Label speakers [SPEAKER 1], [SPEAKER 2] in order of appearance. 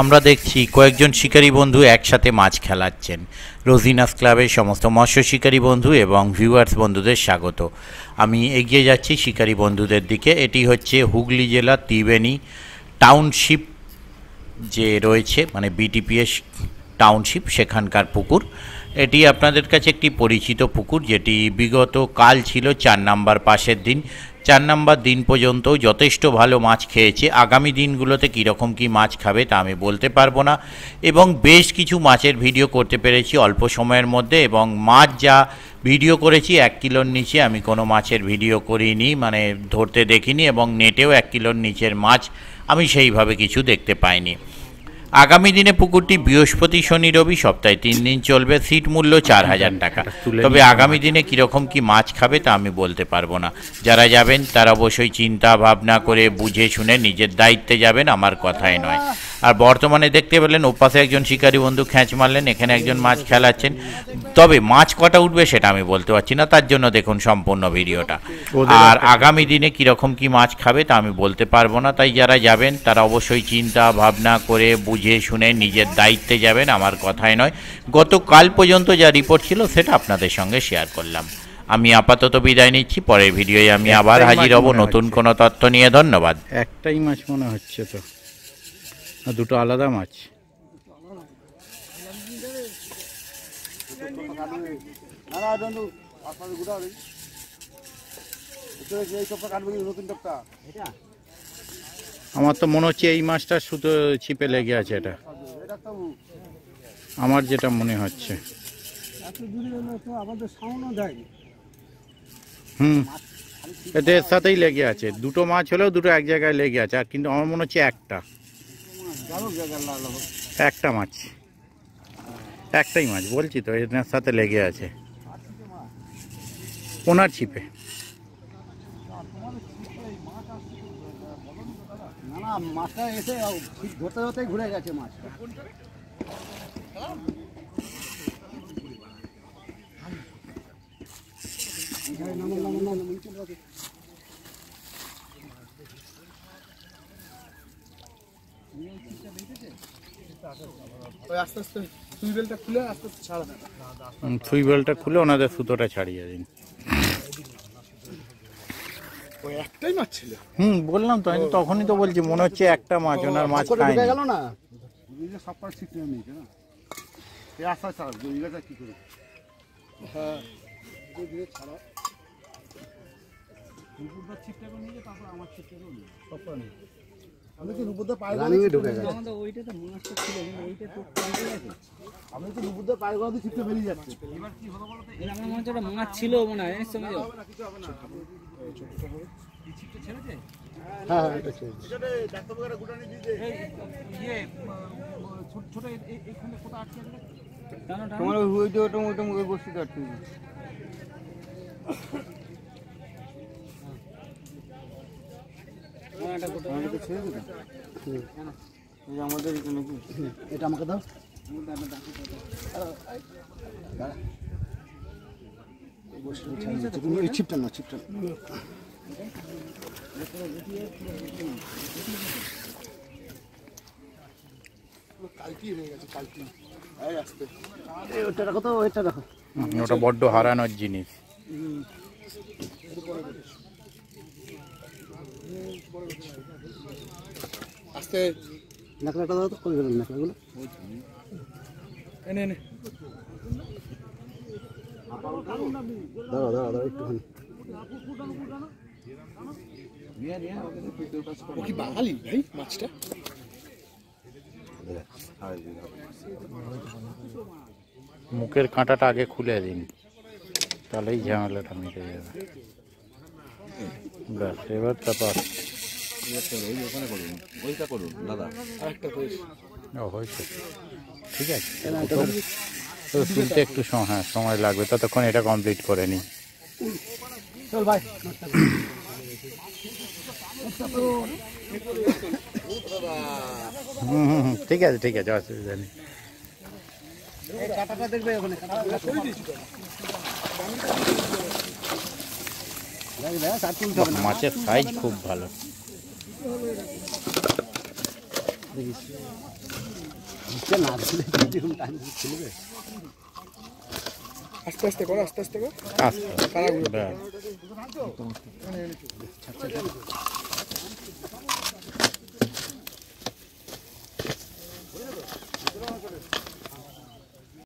[SPEAKER 1] আমরা দেখছি কয়েকজন শিকারী বন্ধু একসাথে মাছ খেলাচ্ছেন। রোজিনাস ক্লাবের সমস্ত মৎস্য শিকারী বন্ধু এবং ভিউয়ার্স বন্ধুদের স্বাগত। আমি এগিয়ে যাচ্ছি শিকারী বন্ধুদের দিকে। এটি হচ্ছে হুগলি জেলা ত্রিবেণী টাউনশিপ যে রয়েছে, মানে বিটিপিএস টাউনশিপ, সেখানকার পুকুর। এটি আপনাদের কাছে একটি পরিচিত পুকুর, যেটি বিগত কাল ছিল 4 নম্বর পাশের দিন। 4 নম্বর দিন পর্যন্ত যথেষ্ট ভালো মাছ খেয়েছে। আগামী দিনগুলোতে কীরকম কী মাছ খাবে তা আমি বলতে পারবো না, এবং বেশ কিছু মাছের ভিডিও করতে পেরেছি অল্প সময়ের মধ্যে। এবং মাছ যা ভিডিও করেছি 1 কিলোর নিচে আমি কোনো মাছের ভিডিও করিনি, মানে ধরতে দেখিনি, এবং নেটেও 1 কিলোর নিচের মাছ আমি সেইভাবে কিছু দেখতে পাইনি। আগামী দিনে পুকুরটি বৃহস্পতি, শনি, রবি সপ্তাহে 3 দিন চলবে। সিট মূল্য 4000 টাকা। তবে আগামী দিনে কীরকম কি মাছ খাবে তা আমি বলতে পারবো না। যারা যাবেন তারা অবশ্যই চিন্তা ভাবনা করে বুঝে শুনে নিজের দায়িত্বে যাবেন, আমার কথাই নয়। আর বর্তমানে দেখতে পেলেন ওপাশে একজন শিকারী বন্ধু খ্যাঁচ মারলেন, এখানে একজন মাছ খেলাচ্ছেন। তবে মাছ কটা উঠবে সেটা আমি বলতে পারছি না, তার জন্য দেখুন সম্পূর্ণ ভিডিওটা। আর আগামী দিনে কীরকম কি মাছ খাবে তা আমি বলতে পারবো না। তাই যারা যাবেন তারা অবশ্যই চিন্তা ভাবনা করে বুঝে শুনে নিজের দায়িত্বে যাবেন, আমার কথাই নয়। গতকাল পর্যন্ত যা রিপোর্ট ছিল সেটা আপনাদের সঙ্গে শেয়ার করলাম। আমি আপাতত বিদায় নিচ্ছি। পরের ভিডিওয়ে আমি আবার হাজির হব নতুন কোনো তথ্য নিয়ে। ধন্যবাদ।
[SPEAKER 2] একটাই মাছ মনে হচ্ছে তো, আর দুটো আলাদা মাছ। আমার তো মনে হচ্ছে এই মাছটা শুধু ছিপে লেগে আছে, এটা আমার যেটা মনে হচ্ছে। এটা এর সাথেই লেগে আছে। দুটো মাছ হলেও দুটো এক জায়গায় লেগে আছে, আর কিন্তু আমার মনে হচ্ছে একটা মাছ, একটাই মাছ বলছি তো, এর সাথে লেগে আছে ওনার ছিপে।
[SPEAKER 3] না, মাছটা এসে ধরতে ধরতে ঘুরে গেছে মাছটা। আস্তে আস্তে সুইবেলটা খুলে আস্তে আস্তে ছাড়া দেন।
[SPEAKER 2] সুইবেলটা খুলে ওনাদের সুতোটা ছাড়িয়ে দিন।
[SPEAKER 3] ওই একটাই মাছ ছিল।
[SPEAKER 2] বললাম তো, আমি তখনই তো বলছি মনে হচ্ছে একটা মাছ, ওনার মাছ খায়নি।
[SPEAKER 3] গেল না সব পার ছিট নেই না, এই আস্তে ছাড়া জড়িয়েটা কি করে। হ্যাঁ ধীরে ছাড়া রূপদার ছিটটা করে নিয়ে তারপর আমার ছিটটা করে নিয়ে সব পার নেই। আমি তো রূপদার পায়ে ঢুকে গেছে। আমাদের ওইটা তো মাছটা ছিল, কিন্তু ওইটা তো কেটে গেছে। আমি তো রূপদার পায়ে গিয়ে ছিটটা বেরিয়ে যাচ্ছে। এবার কি হলো বলতো, এর আমার মনে হচ্ছে মাছ ছিল মনে হয়, এর সঙ্গে কিছু হবে না। ছোটটা হবে এই ছিটটা ছেড়েছে। হ্যাঁ হ্যাঁ এটা ছেড়েছে। এটা ডাক্তার বগেরা গুটানি দিতে এই ইয়ে ছোট ছোট এইখানে কোথা আটকে আছে টানো টানো। তোমার ওইটা ওটা ওই বস্তিতে আটকে আছে। হ্যাঁ এটা কোথা আমাকে ছেড়ে দিতে। এই আমাদের এটা নাকি, এটা আমাকে দাও। তুমি এই ছিপটা না, ছিপটা কালকি হয়ে গেছে, কালকি। ওটা রাখো তো, ওইটা রাখো।
[SPEAKER 2] ওটা বড্ড হারানোর জিনিস।
[SPEAKER 3] আস্তে নাকলাটা দাও তো, কই গেল নাকলাগুলো? এনে এনে দাঁড়া দাঁড়া দাঁড়া একটুখানি। ও কি বাঙালি ভাই মাছটা?
[SPEAKER 2] মুখের কাঁটাটা আগে খুলে দিন, তাহলেই ঝামেলাটা মিটে যাবে। ব্যাস, এবার তারপর
[SPEAKER 4] ওইটা করুন দাদা,
[SPEAKER 3] আরেকটা কইস।
[SPEAKER 2] ও হয়েছে, ঠিক আছে। তো তুলতে একটু সময় লাগবে, ততক্ষণ এটা কমপ্লিট করে নিই।
[SPEAKER 3] চল ভাই।
[SPEAKER 2] ঠিক আছে ঠিক আছে, অসুবিধা নেই।
[SPEAKER 3] কাটাটা দেখবে ওখানে,
[SPEAKER 2] মাছের সাইজ খুব ভালো।
[SPEAKER 3] দেখিস না দিলে এরকম টাইম খুলবে
[SPEAKER 4] আস্তে আস্তে করো আস্তে আস্তে করো
[SPEAKER 2] আস্তে ব্যাস।